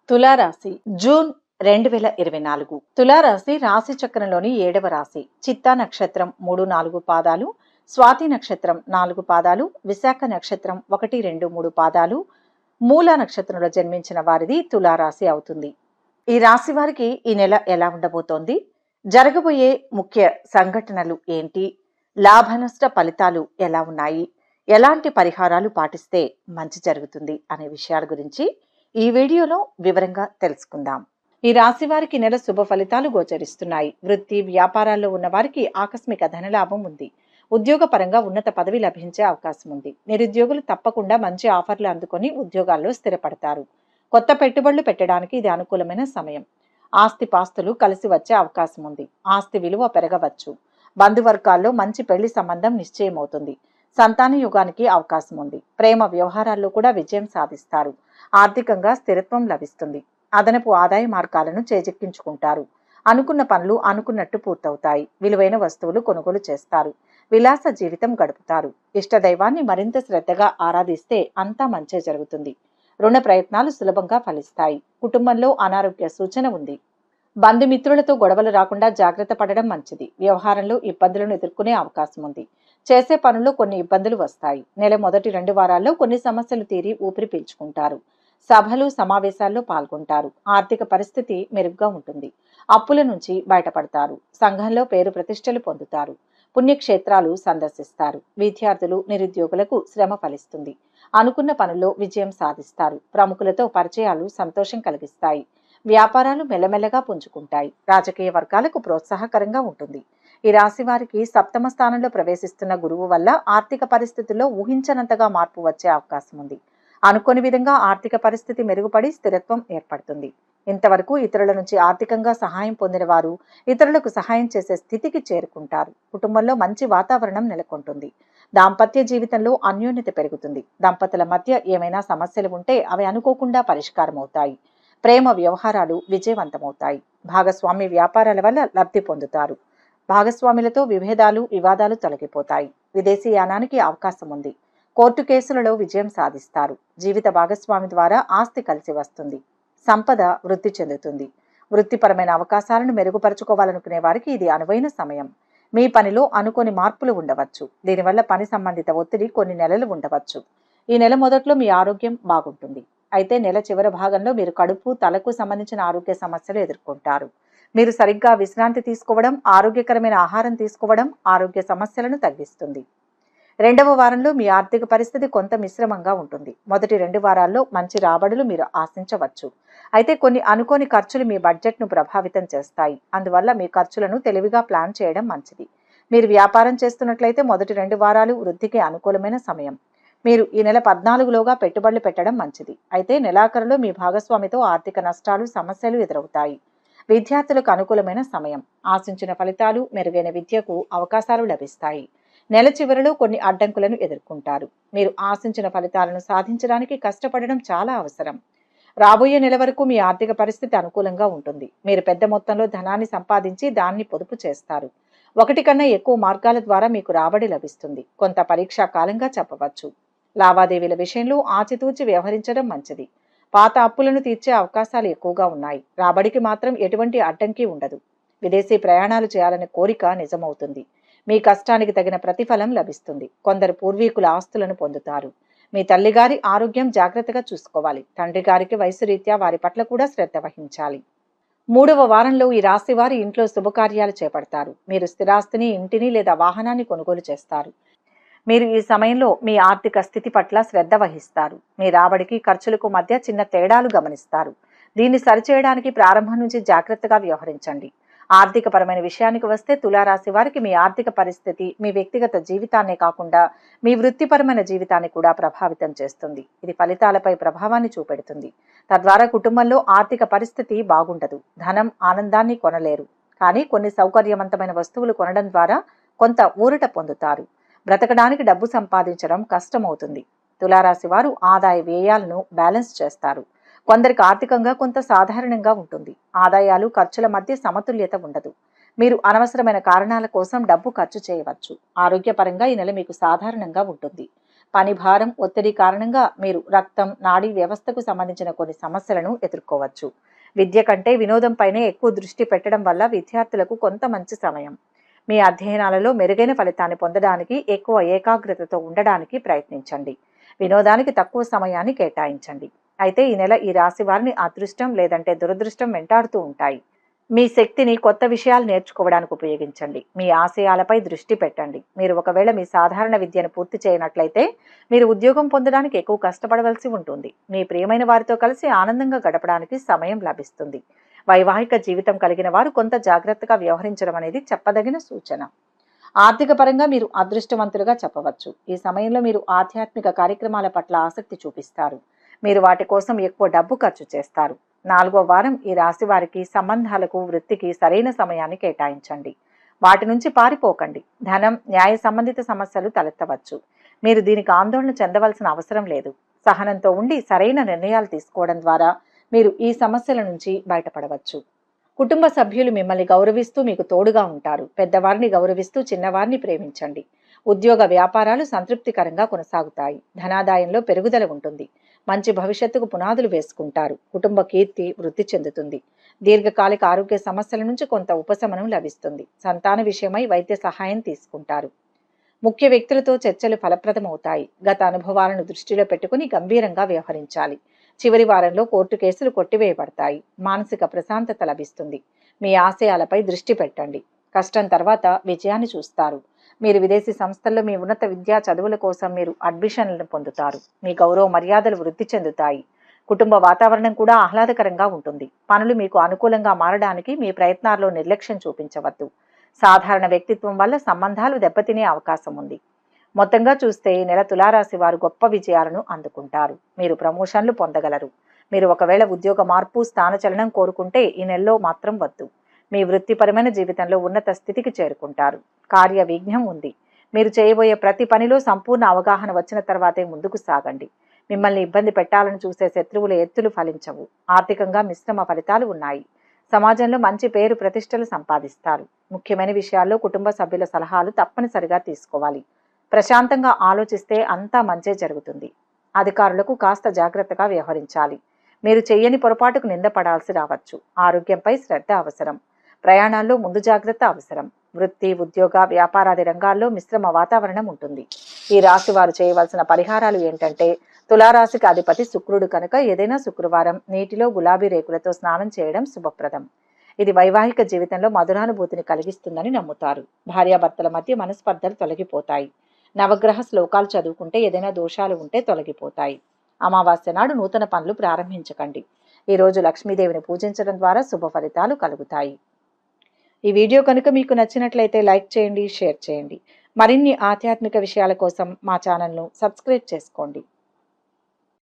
తులారాశి జూన్ 2024. తులారాశి రాశి చక్రంలోని 7వ రాశి. చిత్తా నక్షత్రం 3-4 పాదాలు, స్వాతి నక్షత్రం 4 పాదాలు, విశాఖ నక్షత్రం 1-2-3 పాదాలు, మూల నక్షత్రంలో జన్మించిన వారిది తులారాశి అవుతుంది. ఈ రాశి వారికి ఈ నెల ఎలా ఉండబోతోంది, జరగబోయే ముఖ్య సంఘటనలు ఏంటి, లాభ నష్ట ఫలితాలు ఎలా ఉన్నాయి, ఎలాంటి పరిహారాలు పాటిస్తే మంచి జరుగుతుంది అనే విషయాల గురించి ఈ వీడియోలో వివరంగా తెలుసుకుందాం. ఈ రాశి వారికి నెల శుభ ఫలితాలు గోచరిస్తున్నాయి. వృత్తి వ్యాపారాల్లో ఉన్న వారికి ఆకస్మిక ధనలాభం ఉంది. ఉద్యోగ పరంగా ఉన్నత పదవి లభించే అవకాశం ఉంది. నిరుద్యోగులు తప్పకుండా మంచి ఆఫర్లు అందుకొని ఉద్యోగాల్లో స్థిరపడతారు. కొత్త పెట్టుబడులు పెట్టడానికి ఇది అనుకూలమైన సమయం. ఆస్తి పాస్తులు కలిసి వచ్చే అవకాశం ఉంది. ఆస్తి విలువ పెరగవచ్చు. బంధువర్గాల్లో మంచి పెళ్లి సంబంధం నిశ్చయమవుతుంది. సంతాన యుగానికి అవకాశం ఉంది. ప్రేమ వ్యవహారాల్లో కూడా విజయం సాధిస్తారు. ఆర్థికంగా స్థిరత్వం లభిస్తుంది. అదనపు ఆదాయ మార్గాలను చేజెక్కించుకుంటారు. అనుకున్న పనులు అనుకున్నట్టు పూర్తవుతాయి. విలువైన వస్తువులు కొనుగోలు చేస్తారు. విలాస జీవితం గడుపుతారు. ఇష్టదైవాన్ని మరింత శ్రద్ధగా ఆరాధిస్తే అంతా మంచే జరుగుతుంది. రుణ ప్రయత్నాలు సులభంగా ఫలిస్తాయి. కుటుంబంలో అనారోగ్య సూచన ఉంది. బంధుమిత్రులతో గొడవలు రాకుండా జాగ్రత్త పడడం మంచిది. వ్యవహారంలో ఇబ్బందులను ఎదుర్కొనే అవకాశం ఉంది. చేసే పనుల్లో కొన్ని ఇబ్బందులు వస్తాయి. నెల మొదటి 2 వారాల్లో కొన్ని సమస్యలు తీరి ఊపిరి పీల్చుకుంటారు. సభలు సమావేశాల్లో పాల్గొంటారు. ఆర్థిక పరిస్థితి మెరుగ్గా ఉంటుంది. అప్పుల నుంచి బయటపడతారు. సంఘంలో పేరు ప్రతిష్టలు పొందుతారు. పుణ్యక్షేత్రాలు సందర్శిస్తారు. విద్యార్థులు నిరుద్యోగులకు శ్రమ ఫలిస్తుంది. అనుకున్న పనుల్లో విజయం సాధిస్తారు. ప్రముఖులతో పరిచయాలు సంతోషం కలిగిస్తాయి. వ్యాపారాలు మెల్లమెల్లగా పుంజుకుంటాయి. రాజకీయ వర్గాలకు ప్రోత్సాహకరంగా ఉంటుంది. ఈ రాశి వారికి 7వ స్థానంలో ప్రవేశిస్తున్న గురువు వల్ల ఆర్థిక పరిస్థితుల్లో ఊహించనంతగా మార్పు వచ్చే అవకాశం ఉంది. అనుకోని విధంగా ఆర్థిక పరిస్థితి మెరుగుపడి స్థిరత్వం ఏర్పడుతుంది. ఇంతవరకు ఇతరుల నుంచి ఆర్థికంగా సహాయం పొందిన వారు ఇతరులకు సహాయం చేసే స్థితికి చేరుకుంటారు. కుటుంబంలో మంచి వాతావరణం నెలకొంటుంది. దాంపత్య జీవితంలో అన్యోన్యత పెరుగుతుంది. దంపతుల మధ్య ఏమైనా సమస్యలు ఉంటే అవి అనుకోకుండా పరిష్కారం అవుతాయి. ప్రేమ వ్యవహారాలు విజయవంతమవుతాయి. భాగస్వామి వ్యాపారాల వల్ల లబ్ధి పొందుతారు. భాగస్వాములతో వివాదాలు తొలగిపోతాయి. విదేశీ యానానికి అవకాశం ఉంది. కోర్టు కేసులలో విజయం సాధిస్తారు. జీవిత భాగస్వామి ద్వారా ఆస్తి కలిసి వస్తుంది. సంపద వృద్ధి చెందుతుంది. వృత్తిపరమైన అవకాశాలను మెరుగుపరుచుకోవాలనుకునే వారికి ఇది అనువైన సమయం. మీ పనిలో అనుకోని మార్పులు ఉండవచ్చు. దీనివల్ల పని సంబంధిత ఒత్తిడి కొన్ని నెలలు ఉండవచ్చు. ఈ నెల మొదట్లో మీ ఆరోగ్యం బాగుంటుంది. అయితే నెల చివరి భాగంలో మీరు కడుపు తలకు సంబంధించిన ఆరోగ్య సమస్యలు ఎదుర్కొంటారు. మీరు సరిగ్గా విశ్రాంతి తీసుకోవడం, ఆరోగ్యకరమైన ఆహారం తీసుకోవడం ఆరోగ్య సమస్యలను తగ్గిస్తుంది. 2వ వారంలో మీ ఆర్థిక పరిస్థితి కొంత మిశ్రమంగా ఉంటుంది. మొదటి 2 వారాల్లో మంచి రాబడులు మీరు ఆశించవచ్చు. అయితే కొన్ని అనుకోని ఖర్చులు మీ బడ్జెట్ను ప్రభావితం చేస్తాయి. అందువల్ల మీ ఖర్చులను తెలివిగా ప్లాన్ చేయడం మంచిది. మీరు వ్యాపారం చేస్తున్నట్లయితే మొదటి 2 వారాలు వృద్ధికి అనుకూలమైన సమయం. మీరు ఈ నెల 14లోగా పెట్టుబడులు పెట్టడం మంచిది. అయితే నెలాఖరులో మీ భాగస్వామితో ఆర్థిక నష్టాలు సమస్యలు ఎదురవుతాయి. విద్యార్థులకు అనుకూలమైన సమయం. ఆశించిన ఫలితాలు, మెరుగైన విద్యకు అవకాశాలు లభిస్తాయి. నెల చివరిలో కొన్ని అడ్డంకులను ఎదుర్కొంటారు. మీరు ఆశించిన ఫలితాలను సాధించడానికి కష్టపడడం చాలా అవసరం. రాబోయే నెల వరకు మీ ఆర్థిక పరిస్థితి అనుకూలంగా ఉంటుంది. మీరు పెద్ద మొత్తంలో ధనాన్ని సంపాదించి దాన్ని పొదుపు చేస్తారు. 1 కన్నా ఎక్కువ మార్గాల ద్వారా మీకు రాబడి లభిస్తుంది. కొంత పరీక్షా కాలంగా చెప్పవచ్చు. లావాదేవీల విషయంలో ఆచితూచి వ్యవహరించడం మంచిది. పాత అప్పులను తీర్చే అవకాశాలు ఎక్కువగా ఉన్నాయి. రాబడికి మాత్రం ఎటువంటి అడ్డంకి ఉండదు. విదేశీ ప్రయాణాలు చేయాలనే కోరిక నిజమవుతుంది. మీ కష్టానికి తగిన ప్రతిఫలం లభిస్తుంది. కొందరు పూర్వీకుల ఆస్తులను పొందుతారు. మీ తల్లిగారి ఆరోగ్యం జాగ్రత్తగా చూసుకోవాలి. తండ్రి గారికి వయసు రీత్యా వారి పట్ల కూడా శ్రద్ధ వహించాలి. 3వ వారంలో ఈ రాశి వారి ఇంట్లో శుభకార్యాలు చేపడతారు. మీరు స్థిరాస్తిని, ఇంటిని లేదా వాహనాన్ని కొనుగోలు చేస్తారు. మీరు ఈ సమయంలో మీ ఆర్థిక స్థితి పట్ల శ్రద్ధ వహిస్తారు. మీ రాబడికి ఖర్చులకు మధ్య చిన్న తేడాలు గమనిస్తారు. దీన్ని సరిచేయడానికి ప్రారంభం నుంచి జాగ్రత్తగా వ్యవహరించండి. ఆర్థిక పరమైన విషయానికి వస్తే తులారాశి వారికి మీ ఆర్థిక పరిస్థితి మీ వ్యక్తిగత జీవితాన్నే కాకుండా మీ వృత్తిపరమైన జీవితాన్ని కూడా ప్రభావితం చేస్తుంది. ఇది ఫలితాలపై ప్రభావాన్ని చూపెడుతుంది. తద్వారా కుటుంబంలో ఆర్థిక పరిస్థితి బాగుండదు. ధనం, ఆనందాన్ని కొనలేరు. కానీ కొన్ని సౌకర్యవంతమైన వస్తువులు కొనడం ద్వారా కొంత ఊరట పొందుతారు. బ్రతకడానికి డబ్బు సంపాదించడం కష్టమవుతుంది. తులారాశి వారు ఆదాయ వ్యయాలను బ్యాలెన్స్ చేస్తారు. కొందరికి ఆర్థికంగా కొంత సాధారణంగా ఉంటుంది. ఆదాయాలు ఖర్చుల మధ్య సమతుల్యత ఉండదు. మీరు అనవసరమైన కారణాల కోసం డబ్బు ఖర్చు చేయవచ్చు. ఆరోగ్యపరంగా ఈ నెల మీకు సాధారణంగా ఉంటుంది. పని భారం, ఒత్తిడి కారణంగా మీరు రక్తం, నాడీ వ్యవస్థకు సంబంధించిన కొన్ని సమస్యలను ఎదుర్కోవచ్చు. విద్య కంటే వినోదంపైనే ఎక్కువ దృష్టి పెట్టడం వల్ల విద్యార్థులకు కొంత మంచి సమయం. మీ అధ్యయనాలలో మెరుగైన ఫలితాన్ని పొందడానికి ఎక్కువ ఏకాగ్రతతో ఉండడానికి ప్రయత్నించండి. వినోదానికి తక్కువ సమయాన్ని కేటాయించండి. అయితే ఈ నెల ఈ రాశి వారిని అదృష్టం లేదంటే దురదృష్టం వెంటాడుతూ ఉంటాయి. మీ శక్తిని కొత్త విషయాలు నేర్చుకోవడానికి ఉపయోగించండి. మీ ఆశయాలపై దృష్టి పెట్టండి. మీరు ఒకవేళ మీ సాధారణ విద్యను పూర్తి చేయనట్లయితే మీరు ఉద్యోగం పొందడానికి ఎక్కువ కష్టపడవలసి ఉంటుంది. మీ ప్రియమైన వారితో కలిసి ఆనందంగా గడపడానికి సమయం లభిస్తుంది. వైవాహిక జీవితం కలిగిన వారు కొంత జాగ్రత్తగా వ్యవహరించడం అనేది చెప్పదగిన సూచన. ఆర్థిక పరంగా మీరు అదృష్టవంతులుగా చెప్పవచ్చు. ఈ సమయంలో మీరు ఆధ్యాత్మిక కార్యక్రమాల పట్ల ఆసక్తి చూపిస్తారు. మీరు వాటి కోసం ఎక్కువ డబ్బు ఖర్చు చేస్తారు. 4వ వారం ఈ రాశి వారికి సంబంధాలకు, వృత్తికి సరైన సమయాన్ని కేటాయించండి. వాటి నుంచి పారిపోకండి. ధనం, న్యాయ సంబంధిత సమస్యలు తలెత్తవచ్చు. మీరు దీనికి ఆందోళన చెందవలసిన అవసరం లేదు. సహనంతో ఉండి సరైన నిర్ణయాలు తీసుకోవడం ద్వారా మీరు ఈ సమస్యల నుంచి బయటపడవచ్చు. కుటుంబ సభ్యులు మిమ్మల్ని గౌరవిస్తూ మీకు తోడుగా ఉంటారు. పెద్దవారిని గౌరవిస్తూ చిన్నవారిని ప్రేమించండి. ఉద్యోగ వ్యాపారాలు సంతృప్తికరంగా కొనసాగుతాయి. ధనాదాయంలో పెరుగుదల ఉంటుంది. మంచి భవిష్యత్తుకు పునాదులు వేసుకుంటారు. కుటుంబ కీర్తి వృద్ధి చెందుతుంది. దీర్ఘకాలిక ఆరోగ్య సమస్యల నుంచి కొంత ఉపశమనం లభిస్తుంది. సంతాన విషయమై వైద్య సహాయం తీసుకుంటారు. ముఖ్య వ్యక్తులతో చర్చలు ఫలప్రదమవుతాయి. గత అనుభవాలను దృష్టిలో పెట్టుకుని గంభీరంగా వ్యవహరించాలి. చివరి వారంలో కోర్టు కేసులు కొట్టివేయబడతాయి. మానసిక ప్రశాంతత లభిస్తుంది. మీ ఆశయాలపై దృష్టి పెట్టండి. కష్టం తర్వాత విజయాన్ని చూస్తారు. మీరు విదేశీ సంస్థల్లో మీ ఉన్నత విద్యా చదువుల కోసం మీరు అడ్మిషన్లను పొందుతారు. మీ గౌరవ మర్యాదలు వృద్ధి చెందుతాయి. కుటుంబ వాతావరణం కూడా ఆహ్లాదకరంగా ఉంటుంది. పనులు మీకు అనుకూలంగా మారడానికి మీ ప్రయత్నాల్లో నిర్లక్ష్యం చూపించవద్దు. సాధారణ వ్యక్తిత్వం వల్ల సంబంధాలు దెబ్బతినే అవకాశం ఉంది. మొత్తంగా చూస్తే ఈ నెల తులారాశి వారు గొప్ప విజయాలను అందుకుంటారు. మీరు ప్రమోషన్లు పొందగలరు. మీరు ఒకవేళ ఉద్యోగ మార్పు, స్థానచలనం కోరుకుంటే ఈ నెలలో మాత్రం వద్దు. మీ వృత్తిపరమైన జీవితంలో ఉన్నత స్థితికి చేరుకుంటారు. కార్య విఘ్నం ఉంది. మీరు చేయబోయే ప్రతి పనిలో సంపూర్ణ అవగాహన వచ్చిన తర్వాతే ముందుకు సాగండి. మిమ్మల్ని ఇబ్బంది పెట్టాలని చూసే శత్రువుల ఎత్తులు ఫలించవు. ఆర్థికంగా మిశ్రమ ఫలితాలు ఉన్నాయి. సమాజంలో మంచి పేరు ప్రతిష్టలు సంపాదిస్తారు. ముఖ్యమైన విషయాల్లో కుటుంబ సభ్యుల సలహాలు తప్పనిసరిగా తీసుకోవాలి. ప్రశాంతంగా ఆలోచిస్తే అంతా మంచే జరుగుతుంది. అధికారులకు కాస్త జాగ్రత్తగా వ్యవహరించాలి. మీరు చెయ్యని పొరపాటుకు నిందపడాల్సి రావచ్చు. ఆరోగ్యంపై శ్రద్ధ అవసరం. ప్రయాణాల్లో ముందు జాగ్రత్త అవసరం. వృత్తి, ఉద్యోగ, వ్యాపారాది రంగాల్లో మిశ్రమ వాతావరణం ఉంటుంది. ఈ రాశి వారు చేయవలసిన పరిహారాలు ఏంటంటే, తులారాశికి అధిపతి శుక్రుడు కనుక ఏదైనా శుక్రవారం నీటిలో గులాబీ రేకులతో స్నానం చేయడం శుభప్రదం. ఇది వైవాహిక జీవితంలో మధురానుభూతిని కలిగిస్తుందని నమ్ముతారు. భార్యాభర్తల మధ్య మనస్పర్ధలు తొలగిపోతాయి. నవగ్రహ శ్లోకాలు చదువుకుంటే ఏదైనా దోషాలు ఉంటే తొలగిపోతాయి. అమావాస్య నాడు నూతన పనులు ప్రారంభించకండి. ఈ రోజు లక్ష్మీదేవిని పూజించడం ద్వారా శుభ ఫలితాలు కలుగుతాయి. ఈ వీడియో కనుక మీకు నచ్చినట్లయితే లైక్ చేయండి, షేర్ చేయండి. మరిన్ని ఆధ్యాత్మిక విషయాల కోసం మా ఛానల్ను సబ్స్క్రైబ్ చేసుకోండి.